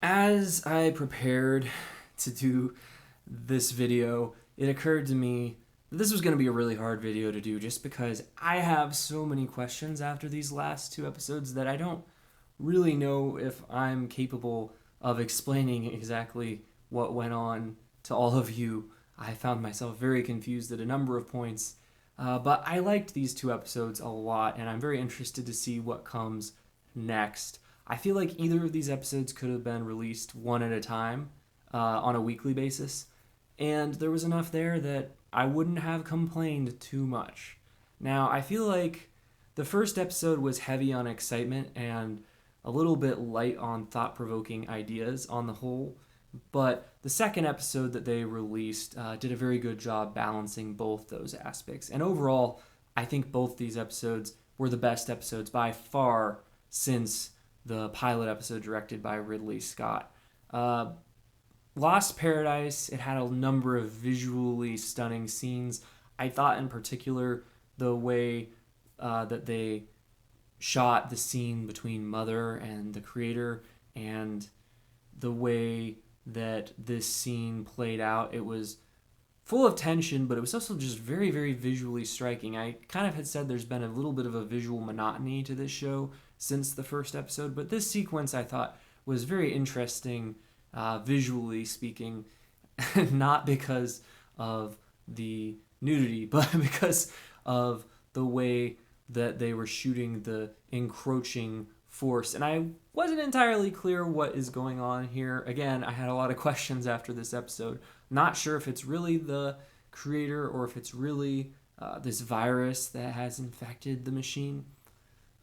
As I prepared to do this video, it occurred to me that this was going to be a really hard video to do just because I have so many questions after these last two episodes that I don't really know if I'm capable of explaining exactly what went on to all of you. I found myself very confused at a number of points, but I liked these two episodes a lot, and I'm very interested to see what comes next. I feel like either of these episodes could have been released one at a time on a weekly basis, and there was enough there that I wouldn't have complained too much. Now, I feel like the first episode was heavy on excitement and a little bit light on thought provoking ideas on the whole, but the second episode that they released did a very good job balancing both those aspects. And overall, I think both these episodes were the best episodes by far since the pilot episode directed by Ridley Scott. Lost Paradise, it had a number of visually stunning scenes. I thought in particular the way that they shot the scene between Mother and the creator and the way that this scene played out, it was full of tension, but it was also just very, very visually striking. I kind of had said there's been a little bit of a visual monotony to this show since the first episode, but this sequence I thought was very interesting, visually speaking, not because of the nudity, but because of the way that they were shooting the encroaching force. And I wasn't entirely clear what is going on here. Again, I had a lot of questions after this episode. Not sure if it's really the creator or if it's really this virus that has infected the machine,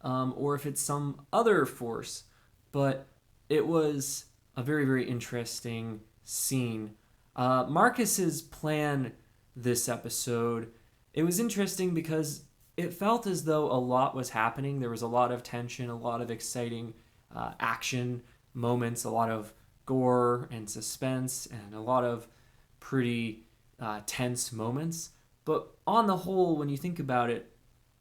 or if it's some other force. But it was a very, very interesting scene. Marcus's plan this episode, it was interesting because it felt as though a lot was happening. There was a lot of tension, a lot of exciting action moments, a lot of gore and suspense, and a lot of pretty tense moments. But on the whole, when you think about it,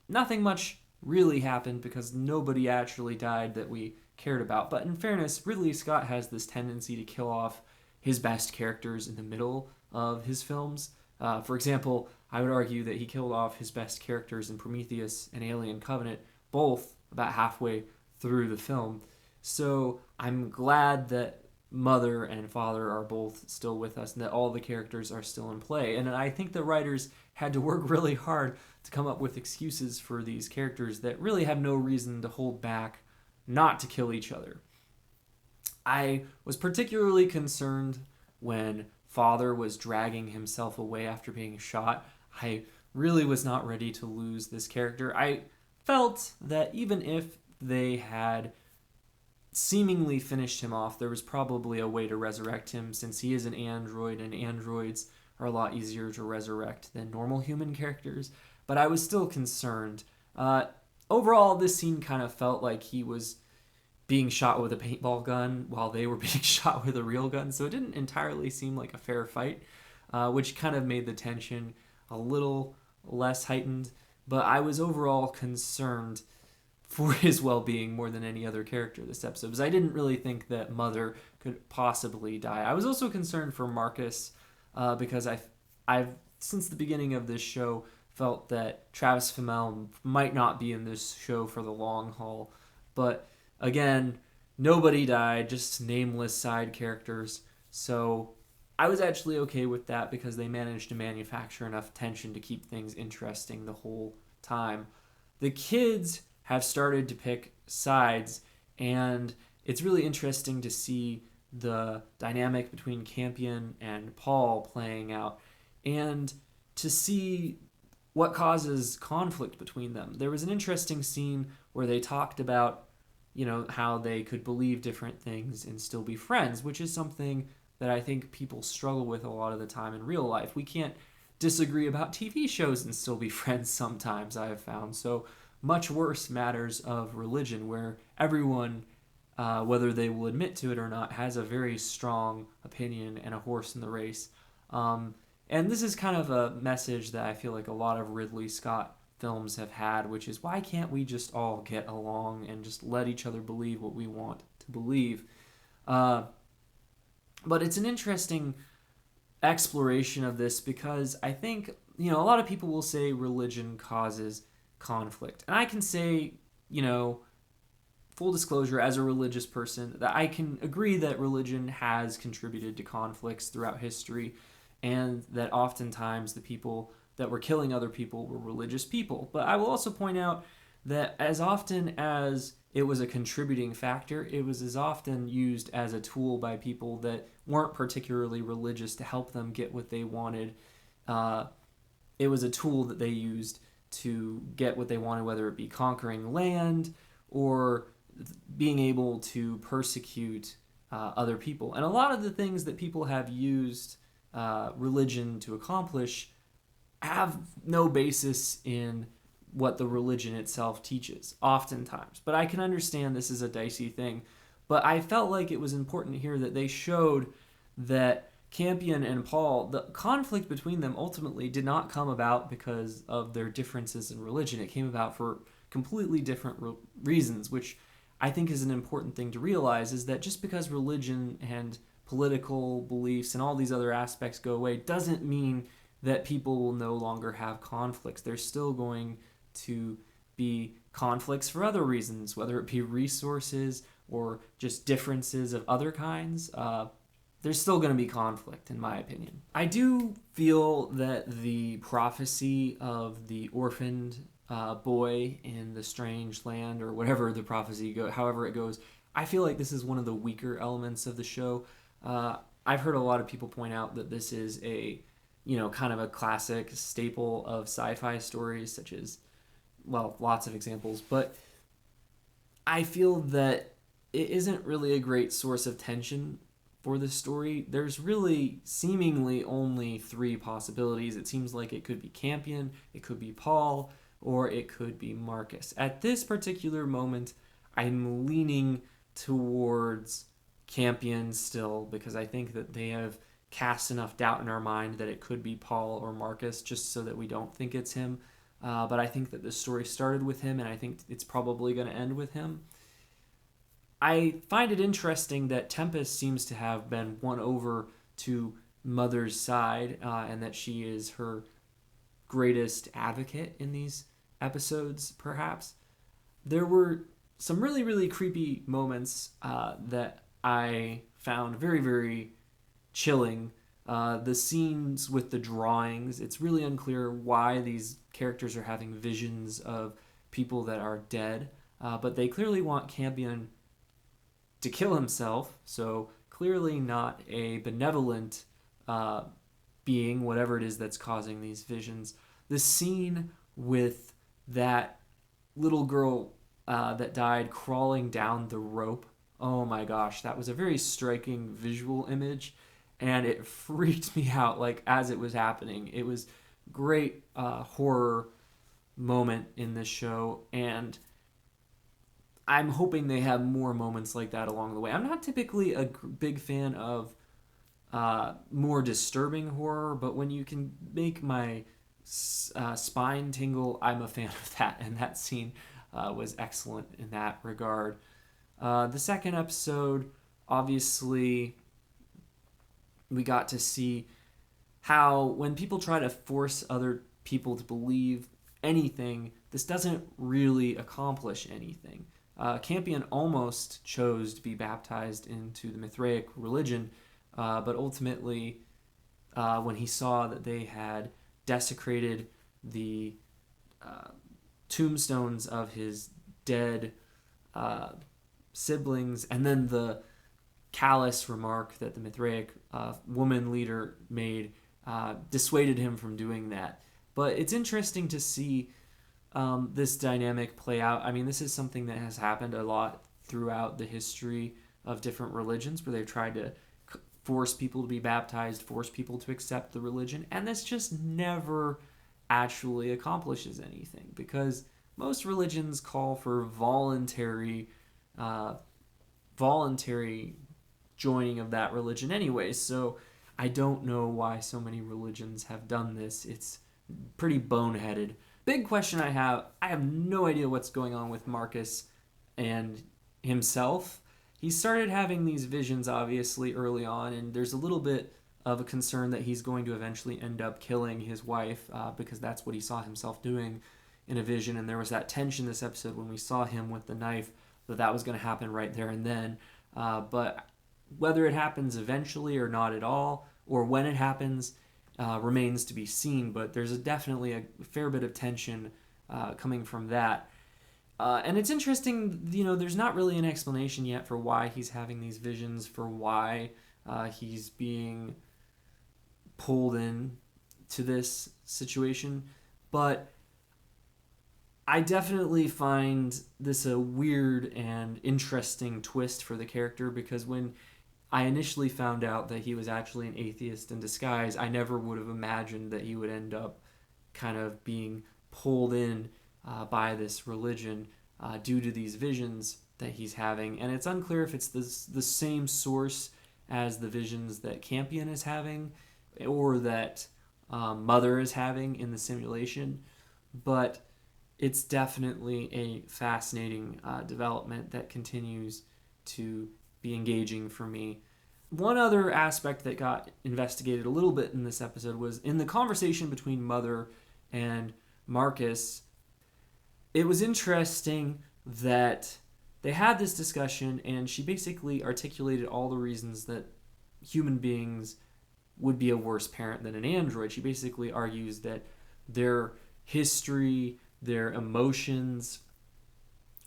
nothing much really happened because nobody actually died that we cared about. But in fairness, Ridley Scott has this tendency to kill off his best characters in the middle of his films. For example, I would argue that he killed off his best characters in Prometheus and Alien Covenant, both about halfway through the film. So I'm glad that Mother and Father are both still with us and that all the characters are still in play. And I think the writers had to work really hard to come up with excuses for these characters that really have no reason to hold back not to kill each other. I was particularly concerned when Father was dragging himself away after being shot. I really was not ready to lose this character. I felt that even if they had seemingly finished him off, there was probably a way to resurrect him since he is an android, and androids are a lot easier to resurrect than normal human characters. But I was still concerned. Overall, this scene kind of felt like he was being shot with a paintball gun while they were being shot with a real gun, so it didn't entirely seem like a fair fight, which kind of made the tension a little less heightened. But I was overall concerned for his well-being more than any other character this episode, because I didn't really think that Mother could possibly die. I was also concerned for Marcus, because I've since the beginning of this show felt that Travis Fimmel might not be in this show for the long haul. But again, nobody died, just nameless side characters. So I was actually okay with that because they managed to manufacture enough tension to keep things interesting the whole time. The kids have started to pick sides, and it's really interesting to see the dynamic between Campion and Paul playing out and to see what causes conflict between them. There was an interesting scene where they talked about, how they could believe different things and still be friends, which is something that I think people struggle with a lot of the time in real life. We can't disagree about TV shows and still be friends sometimes, I have found. So much worse matters of religion, where everyone, whether they will admit to it or not, has a very strong opinion and a horse in the race. And this is kind of a message that I feel like a lot of Ridley Scott films have had, which is, why can't we just all get along and just let each other believe what we want to believe? But it's an interesting exploration of this because I think, a lot of people will say religion causes conflict. And I can say, full disclosure, as a religious person, that I can agree that religion has contributed to conflicts throughout history, and that oftentimes the people that were killing other people were religious people. But I will also point out that as often as it was a contributing factor, it was as often used as a tool by people that weren't particularly religious to help them get what they wanted. It was a tool that they used to get what they wanted, whether it be conquering land or being able to persecute other people. And a lot of the things that people have used religion to accomplish have no basis in what the religion itself teaches, oftentimes. But I can understand this is a dicey thing. But I felt like it was important here that they showed that Campion and Paul, the conflict between them ultimately did not come about because of their differences in religion. It came about for completely different reasons, which I think is an important thing to realize, is that just because religion and political beliefs and all these other aspects go away doesn't mean that people will no longer have conflicts. There's still going to be conflicts for other reasons, whether it be resources or just differences of other kinds. There's still going to be conflict, in my opinion. I do feel that the prophecy of the orphaned boy in the strange land, or whatever the prophecy however it goes, I feel like this is one of the weaker elements of the show. I've heard a lot of people point out that this is a, kind of a classic staple of sci-fi stories, such as, lots of examples, but I feel that it isn't really a great source of tension for this story. There's really seemingly only three possibilities. It seems like it could be Campion, it could be Paul, or it could be Marcus. At this particular moment, I'm leaning towards Campion still, because I think that they have cast enough doubt in our mind that it could be Paul or Marcus, just so that we don't think it's him. But I think that the story started with him, and I think it's probably going to end with him. I find it interesting that Tempest seems to have been won over to Mother's side, and that she is her greatest advocate in these episodes, perhaps. There were some really, really creepy moments that I found very, very chilling. The scenes with the drawings, it's really unclear why these characters are having visions of people that are dead, but they clearly want Campion to kill himself, so clearly not a benevolent being, whatever it is that's causing these visions. The scene with that little girl that died crawling down the rope, oh my gosh, that was a very striking visual image, and it freaked me out as it was happening. It was great horror moment in this show, and I'm hoping they have more moments like that along the way. I'm not typically a big fan of more disturbing horror, but when you can make my spine tingle, I'm a fan of that, and that scene was excellent in that regard. The second episode, obviously, we got to see how when people try to force other people to believe anything, this doesn't really accomplish anything. Campion almost chose to be baptized into the Mithraic religion, but ultimately, when he saw that they had desecrated the tombstones of his dead siblings, and then the callous remark that the Mithraic woman leader made dissuaded him from doing that. But it's interesting to see this dynamic play out. I mean, this is something that has happened a lot throughout the history of different religions, where they've tried to force people to be baptized, force people to accept the religion, and this just never actually accomplishes anything, because most religions call for voluntary joining of that religion anyway. So I don't know why so many religions have done this. It's pretty boneheaded. Big question I have no idea what's going on with Marcus and himself. he started having these visions obviously early on, and there's a little bit of a concern that he's going to eventually end up killing his wife because that's what he saw himself doing in a vision. And there was that tension this episode when we saw him with the knife, that was going to happen right there and then. But whether it happens eventually or not at all, or when it happens, remains to be seen. But there's definitely a fair bit of tension coming from that. And it's interesting, there's not really an explanation yet for why he's having these visions, for why he's being pulled in to this situation. But I definitely find this a weird and interesting twist for the character, because when I initially found out that he was actually an atheist in disguise, I never would have imagined that he would end up kind of being pulled in by this religion due to these visions that he's having. And it's unclear if it's the same source as the visions that Campion is having or that Mother is having in the simulation. But it's definitely a fascinating development that continues to be engaging for me. One other aspect that got investigated a little bit in this episode was in the conversation between Mother and Marcus. It was interesting that they had this discussion, and she basically articulated all the reasons that human beings would be a worse parent than an android. She basically argues that their history, their emotions,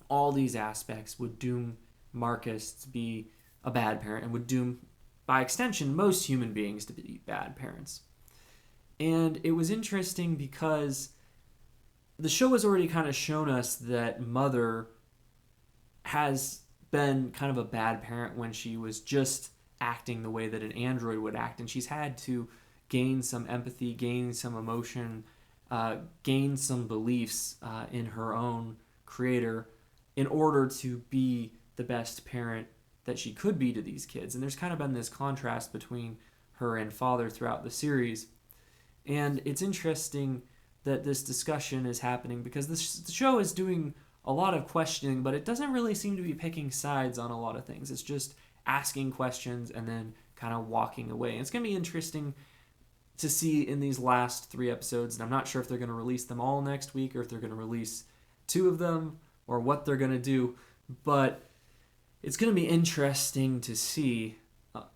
all these aspects would doom Marcus to be a bad parent and would doom, by extension, most human beings to be bad parents. And it was interesting because the show has already kind of shown us that Mother has been kind of a bad parent when she was just acting the way that an android would act, and she's had to gain some empathy, gain some emotion, gain some beliefs in her own creator in order to be the best parent that she could be to these kids. And there's kind of been this contrast between her and Father throughout the series. And it's interesting that this discussion is happening because the show is doing a lot of questioning, but it doesn't really seem to be picking sides on a lot of things. It's just asking questions and then kind of walking away. And it's going to be interesting to see in these last 3 episodes, and I'm not sure if they're going to release them all next week or if they're going to release 2 of them or what they're going to do, but it's going to be interesting to see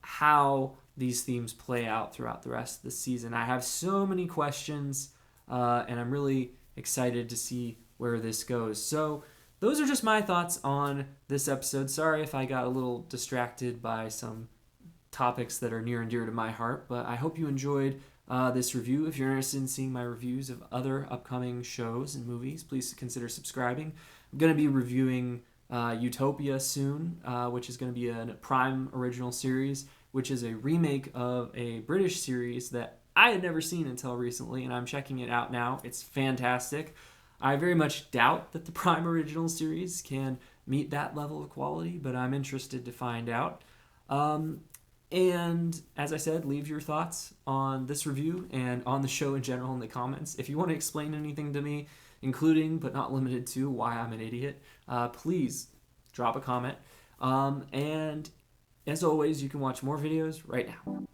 how these themes play out throughout the rest of the season. I have so many questions, and I'm really excited to see where this goes. So those are just my thoughts on this episode. Sorry if I got a little distracted by some topics that are near and dear to my heart, but I hope you enjoyed this review. If you're interested in seeing my reviews of other upcoming shows and movies, please consider subscribing. I'm going to be reviewing Utopia soon, which is going to be a Prime original series, which is a remake of a British series that I had never seen until recently, and I'm checking it out now. It's fantastic. I very much doubt that the Prime original series can meet that level of quality, but I'm interested to find out. And as I said, leave your thoughts on this review and on the show in general in the comments. If you want to explain anything to me, including but not limited to why I'm an idiot, please drop a comment. And as always, you can watch more videos right now.